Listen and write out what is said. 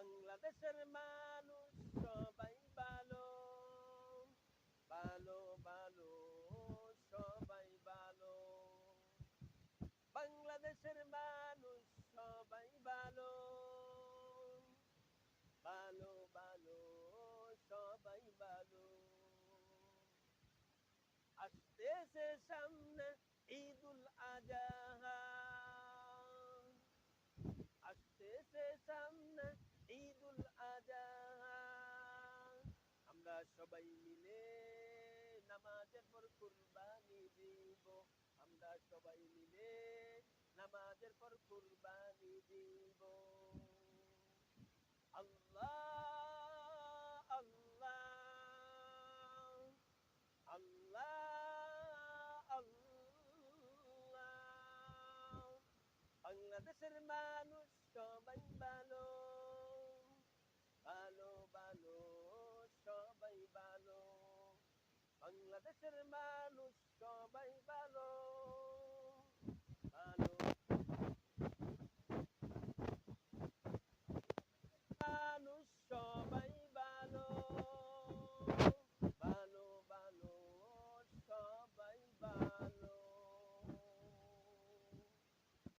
বাংলাদেশের মানুষ সবাই ভালো, ভালো ভালো, সবাই ভালো। বাংলাদেশের মানুষ সবাই ভালো, ভালো ভালো, সবাই ভালো। আসতেছে সামনে ঈদুল আজহা, আসতেছে সামনে ঈদুল আজহা। আমরা সবাই মিলে নামাজের পর কুরবানি দিব, আমরা সবাই মিলে নামাজের পর কুরবানি দিব। আল্লাহ আল্লাহ, আল্লাহ আল্লাহ। বাংলাদেশের মানুষ সবাই ভালো, ভালো ভালো, সবাই ভালো। বাংলাদেশের মানুষ সবাই ভালো।